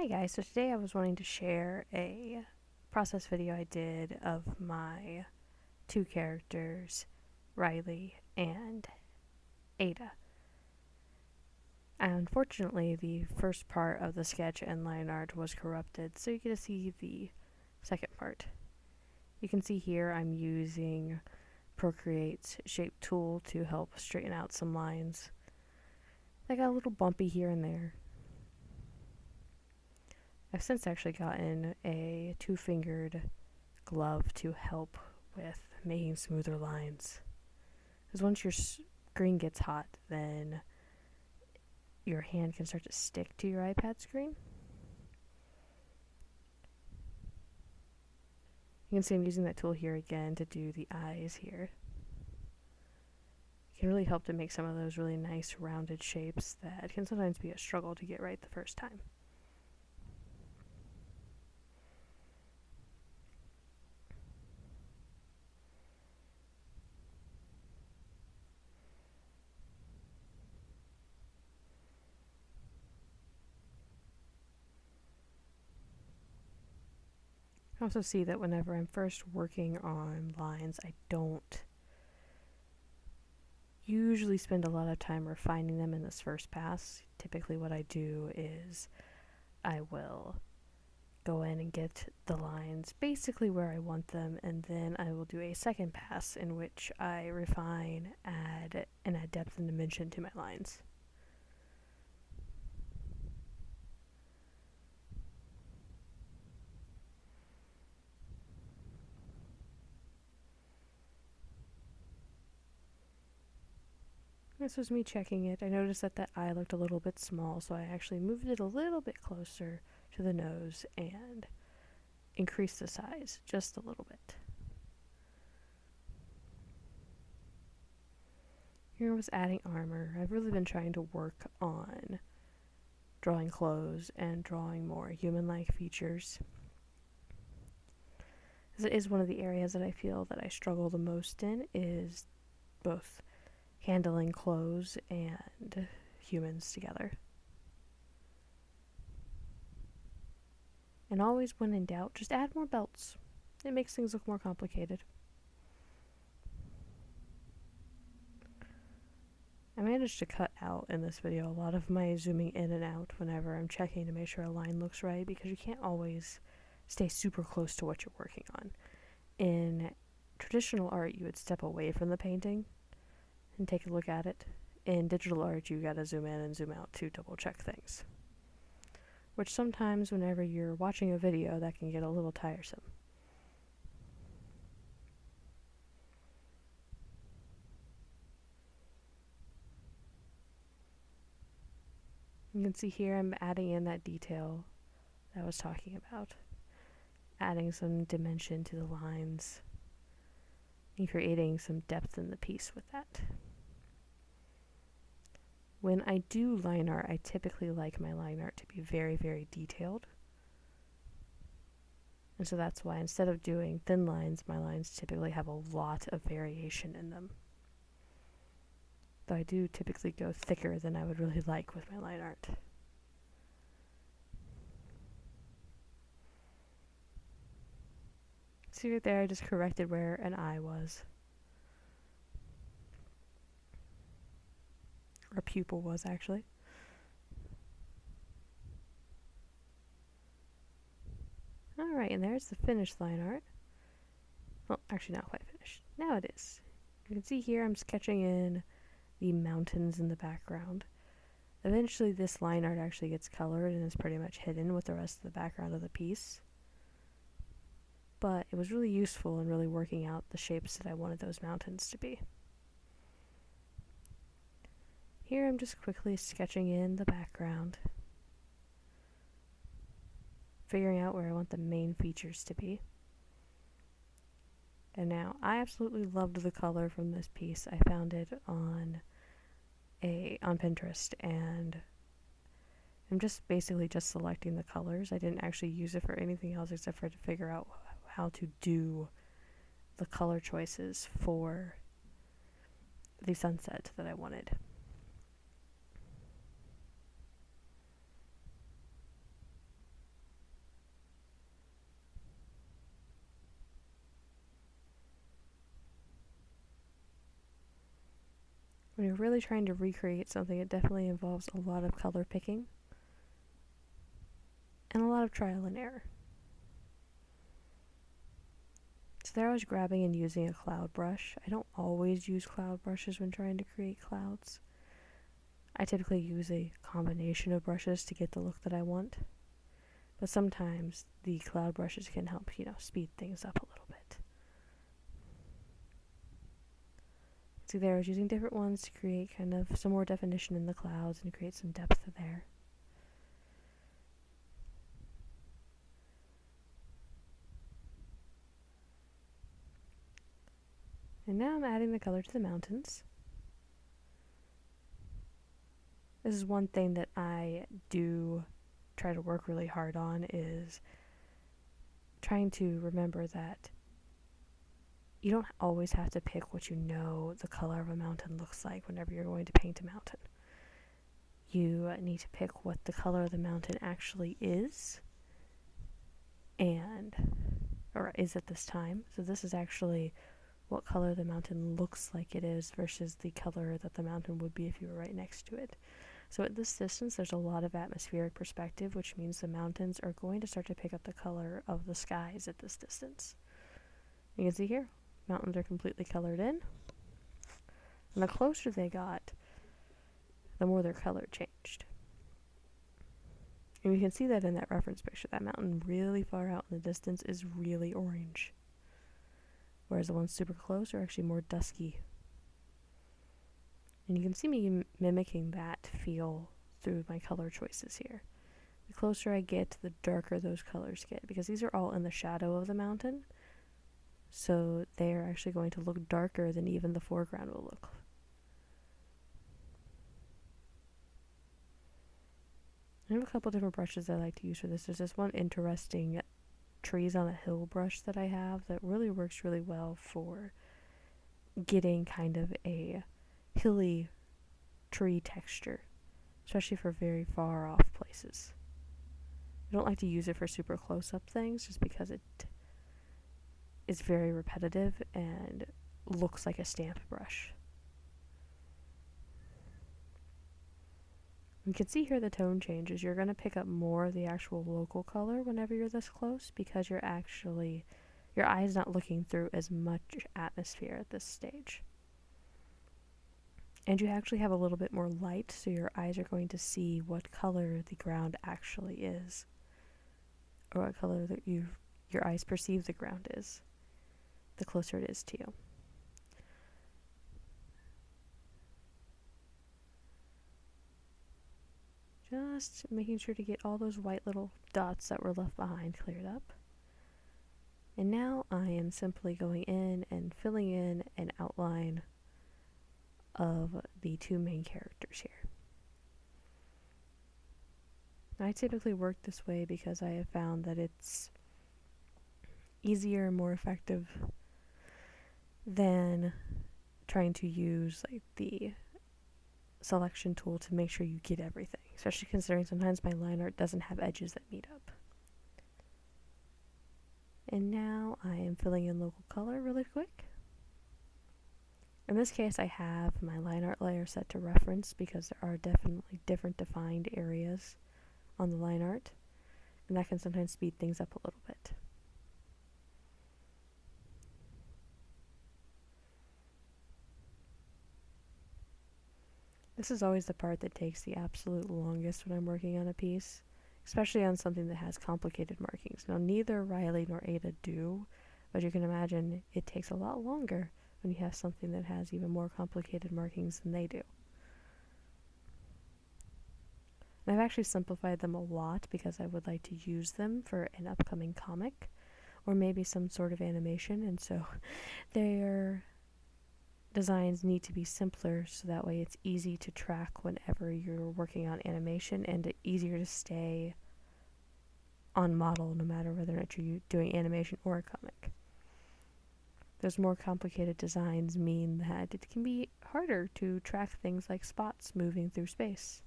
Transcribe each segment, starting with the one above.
Hi guys, so today I was wanting to share a process video I did of my two characters, Riley and Ada. Unfortunately, the first part of the sketch and line art was corrupted, so you get to see the second part. You can see here I'm using Procreate's shape tool to help straighten out some lines. They got a little bumpy here and there. I've since actually gotten a two-fingered glove to help with making smoother lines. Because once your screen gets hot, then your hand can start to stick to your iPad screen. You can see I'm using that tool here again to do the eyes here. It can really help to make some of those really nice rounded shapes that can sometimes be a struggle to get right the first time. I also see that whenever I'm first working on lines, I don't usually spend a lot of time refining them in this first pass. Typically what I do is I will go in and get the lines basically where I want them, and then I will do a second pass in which I refine, add depth and dimension to my lines. This was me checking it. I noticed that that eye looked a little bit small, so I actually moved it a little bit closer to the nose and increased the size just a little bit. Here was adding armor. I've really been trying to work on drawing clothes and drawing more human-like features. This is one of the areas that I feel that I struggle the most in, is both handling clothes and humans together. And always when in doubt, just add more belts. It makes things look more complicated. I managed to cut out in this video a lot of my zooming in and out whenever I'm checking to make sure a line looks right, because you can't always stay super close to what you're working on. In traditional art, you would step away from the painting and take a look at it. In digital art, you gotta zoom in and zoom out to double check things. Which sometimes, whenever you're watching a video, that can get a little tiresome. You can see here I'm adding in that detail that I was talking about. Adding some dimension to the lines and creating some depth in the piece with that. When I do line art, I typically like my line art to be very, very detailed. And so that's why instead of doing thin lines, my lines typically have a lot of variation in them. Though I do typically go thicker than I would really like with my line art. See right there, I just corrected where an eye was. Or pupil was, actually. Alright, and there's the finished line art. Well, actually not quite finished. Now it is. You can see here I'm sketching in the mountains in the background. Eventually this line art actually gets colored and is pretty much hidden with the rest of the background of the piece. But it was really useful in really working out the shapes that I wanted those mountains to be. Here I'm just quickly sketching in the background, figuring out where I want the main features to be. And now, I absolutely loved the color from this piece. I found it on Pinterest, and I'm just basically just selecting the colors. I didn't actually use it for anything else except for to figure out how to do the color choices for the sunset that I wanted. When you're really trying to recreate something, it definitely involves a lot of color picking and a lot of trial and error. So there I was grabbing and using a cloud brush. I don't always use cloud brushes when trying to create clouds. I typically use a combination of brushes to get the look that I want. But sometimes the cloud brushes can help, speed things up a little bit. See there, I was using different ones to create kind of some more definition in the clouds and create some depth there. And now I'm adding the color to the mountains. This is one thing that I do try to work really hard on, is trying to remember that you don't always have to pick what you know the color of a mountain looks like whenever you're going to paint a mountain. You need to pick what the color of the mountain actually is, or is at this time. So this is actually what color the mountain looks like it is versus the color that the mountain would be if you were right next to it. So at this distance, there's a lot of atmospheric perspective, which means the mountains are going to start to pick up the color of the skies at this distance. You can see here, mountains are completely colored in. And the closer they got, the more their color changed. And you can see that in that reference picture. That mountain really far out in the distance is really orange, whereas the ones super close are actually more dusky. And you can see me mimicking that feel through my color choices here. The closer I get, the darker those colors get, because these are all in the shadow of the mountain. So they're actually going to look darker than even the foreground will look. I have a couple different brushes that I like to use for this. There's this one interesting trees on a hill brush that I have that really works really well for getting kind of a hilly tree texture, especially for very far off places. I don't like to use it for super close up things just because it is very repetitive and looks like a stamp brush. You can see here the tone changes. You're going to pick up more of the actual local color whenever you're this close, because your eye's not looking through as much atmosphere at this stage. And you actually have a little bit more light, so your eyes are going to see what color the ground actually is, or what color that your eyes perceive the ground is, the closer it is to you. Just making sure to get all those white little dots that were left behind cleared up. And now I am simply going in and filling in an outline of the two main characters here. I typically work this way because I have found that it's easier and more effective than trying to use like the selection tool to make sure you get everything, especially considering sometimes my line art doesn't have edges that meet up. And now I am filling in local color really quick. In this case, I have my line art layer set to reference because there are definitely different defined areas on the line art, and that can sometimes speed things up a little bit. This is always the part that takes the absolute longest when I'm working on a piece, especially on something that has complicated markings. Now, neither Ryley nor Aida do, but you can imagine it takes a lot longer when you have something that has even more complicated markings than they do. And I've actually simplified them a lot because I would like to use them for an upcoming comic or maybe some sort of animation, and so their designs need to be simpler so that way it's easy to track whenever you're working on animation and easier to stay on model no matter whether or not you're doing animation or a comic. Those more complicated designs mean that it can be harder to track things like spots moving through space.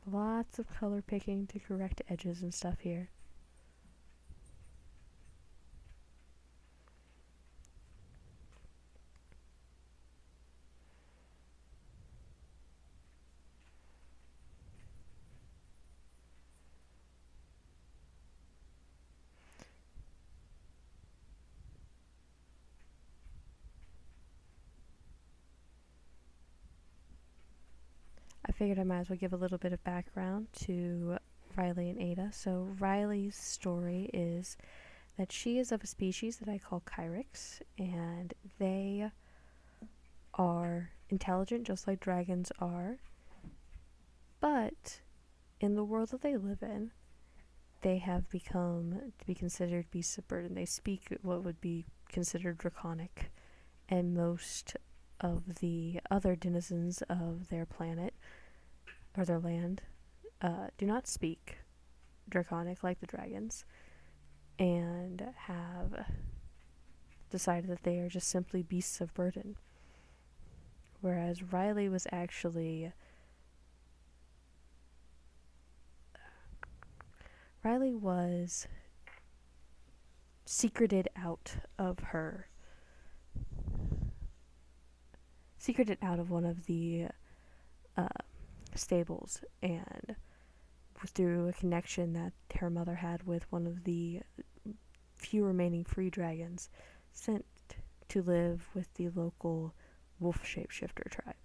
Lots of color picking to correct edges and stuff here. figured I might as well give a little bit of background to Ryley and Aida. So Ryley's story is that she is of a species that I call Kyrex, and they are intelligent just like dragons are, but in the world that they live in, they have become to be considered beasts of burden. They speak what would be considered draconic, and most of the other denizens of their planet or their land do not speak draconic like the dragons, and have decided that they are just simply beasts of burden. Whereas Ryley was actually secreted out of one of the stables, and through a connection that her mother had with one of the few remaining free dragons, sent to live with the local wolf shapeshifter tribe.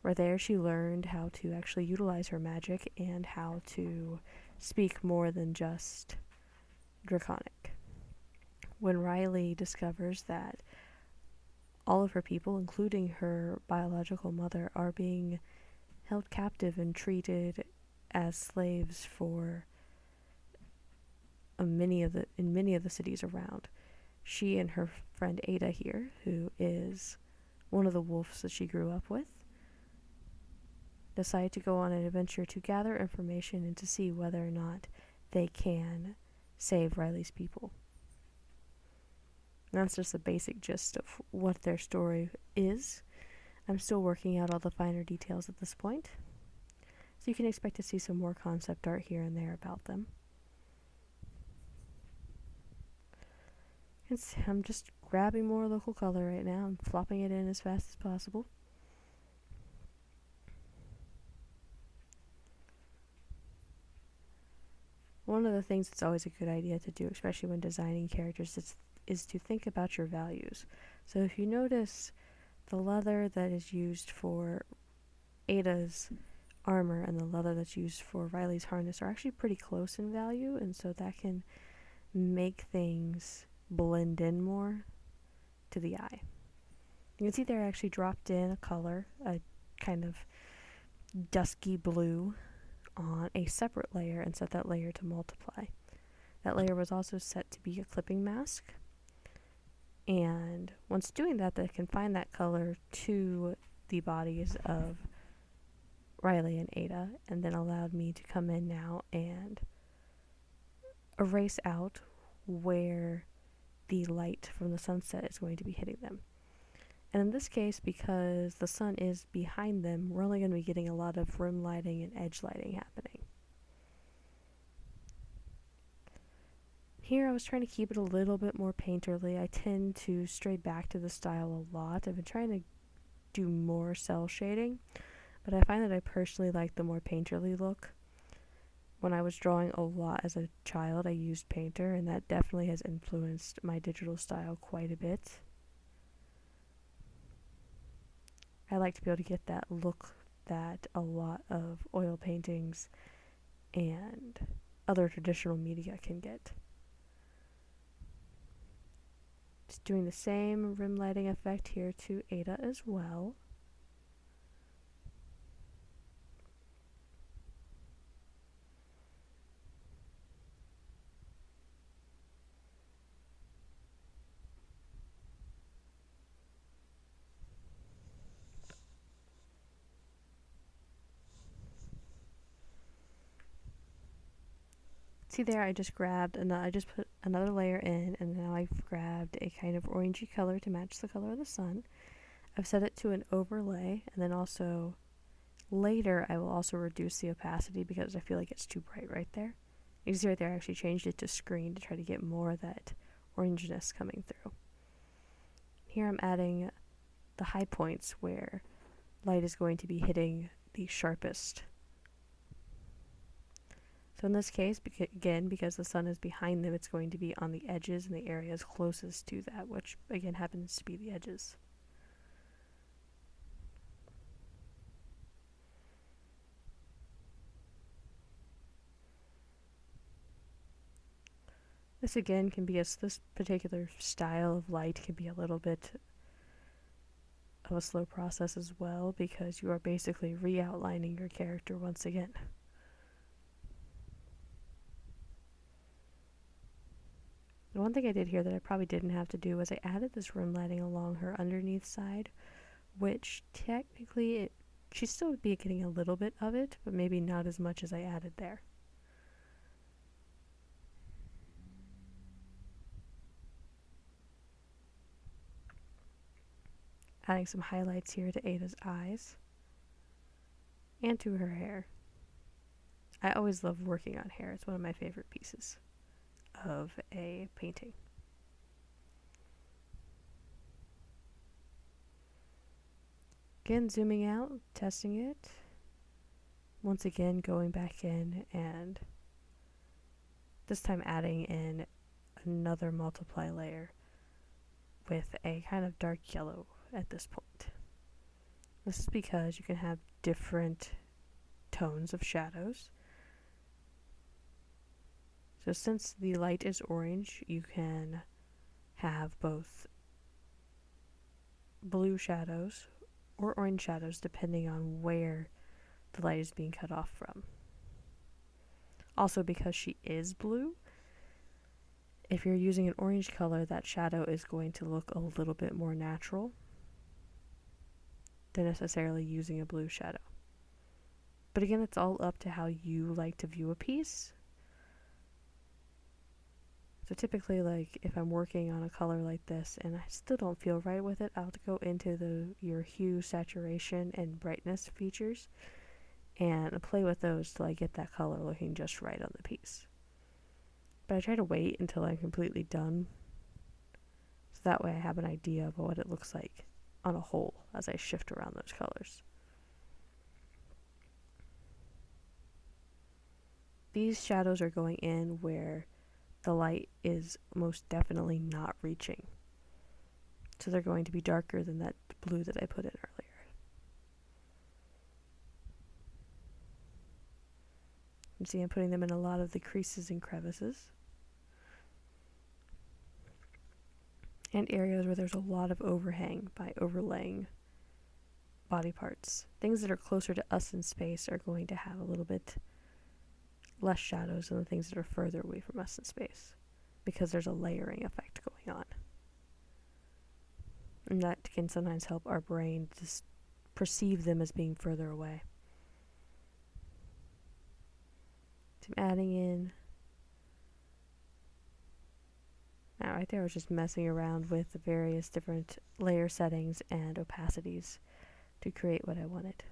Where there she learned how to actually utilize her magic and how to speak more than just draconic. When Ryley discovers that all of her people, including her biological mother, are being held captive and treated as slaves for in many of the cities around, she and her friend Aida here, who is one of the wolves that she grew up with, decide to go on an adventure to gather information and to see whether or not they can save Ryley's people. And that's just the basic gist of what their story is. I'm still working out all the finer details at this point, so you can expect to see some more concept art here and there about them. I'm just grabbing more local color right now and flopping it in as fast as possible. One of the things that's always a good idea to do, especially when designing characters, is to think about your values. So if you notice, the leather that is used for Aida's armor and the leather that's used for Ryley's harness are actually pretty close in value, and so that can make things blend in more to the eye. You can see there I actually dropped in a color, a kind of dusky blue, on a separate layer and set that layer to multiply. That layer was also set to be a clipping mask, and once doing that, they confined that color to the bodies of Ryley and Aida, and then allowed me to come in now and erase out where the light from the sunset is going to be hitting them. And in this case, because the sun is behind them, we're only going to be getting a lot of rim lighting and edge lighting happening. Here I was trying to keep it a little bit more painterly. I tend to stray back to the style a lot. I've been trying to do more cell shading, but I find that I personally like the more painterly look. When I was drawing a lot as a child, I used Painter, and that definitely has influenced my digital style quite a bit. I like to be able to get that look that a lot of oil paintings and other traditional media can get. Just doing the same rim lighting effect here to Aida as well. See there, I just put another layer in, and now I've grabbed a kind of orangey color to match the color of the sun. I've set it to an overlay, and then also later I will also reduce the opacity because I feel like it's too bright right there. You can see right there I actually changed it to screen to try to get more of that orangeness coming through. Here I'm adding the high points where light is going to be hitting the sharpest. So in this case, again, because the sun is behind them, it's going to be on the edges and the areas closest to that, which again happens to be the edges. This again can be this particular style of light can be a little bit of a slow process as well, because you are basically re-outlining your character once again. The one thing I did here that I probably didn't have to do was I added this room lighting along her underneath side, which technically she still would be getting a little bit of it, but maybe not as much as I added there. Adding some highlights here to Aida's eyes and to her hair. I always love working on hair. It's one of my favorite pieces of a painting. Again, zooming out, testing it. Once again, going back in and this time adding in another multiply layer with a kind of dark yellow at this point. This is because you can have different tones of shadows. So since the light is orange, you can have both blue shadows or orange shadows depending on where the light is being cut off from. Also, because she is blue, if you're using an orange color, that shadow is going to look a little bit more natural than necessarily using a blue shadow. But again, it's all up to how you like to view a piece. So typically, like, if I'm working on a color like this and I still don't feel right with it, I'll go into your hue, saturation, and brightness features and play with those till I get that color looking just right on the piece. But I try to wait until I'm completely done, so that way I have an idea of what it looks like on a whole as I shift around those colors. These shadows are going in where the light is most definitely not reaching. So they're going to be darker than that blue that I put in earlier. You see I'm putting them in a lot of the creases and crevices. And areas where there's a lot of overhang by overlaying body parts. Things that are closer to us in space are going to have a little bit less shadows than the things that are further away from us in space, because there's a layering effect going on. And that can sometimes help our brain just perceive them as being further away. So I'm adding in. Now, right there, I was just messing around with the various different layer settings and opacities to create what I wanted.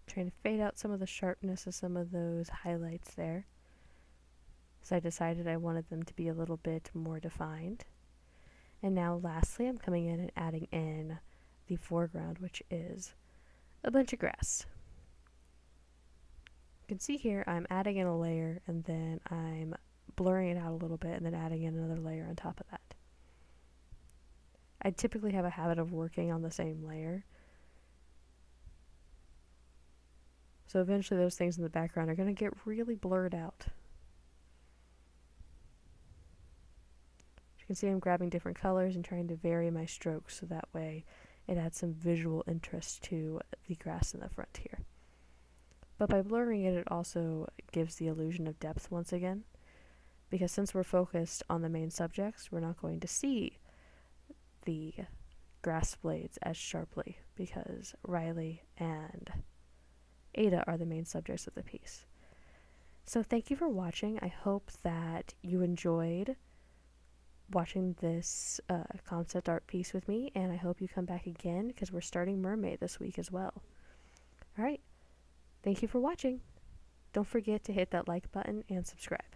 Trying to fade out some of the sharpness of some of those highlights there. So I decided I wanted them to be a little bit more defined. And now lastly, I'm coming in and adding in the foreground, which is a bunch of grass. You can see here I'm adding in a layer and then I'm blurring it out a little bit and then adding in another layer on top of that. I typically have a habit of working on the same layer. So eventually those things in the background are going to get really blurred out. You can see I'm grabbing different colors and trying to vary my strokes so that way it adds some visual interest to the grass in the front here. But by blurring it, it also gives the illusion of depth once again, because since we're focused on the main subjects, we're not going to see the grass blades as sharply, because Ryley and Aida are the main subjects of the piece. So thank you for watching. I hope that you enjoyed watching this concept art piece with me, and I hope you come back again because we're starting Mermaid this week as well. Alright, thank you for watching. Don't forget to hit that like button and subscribe.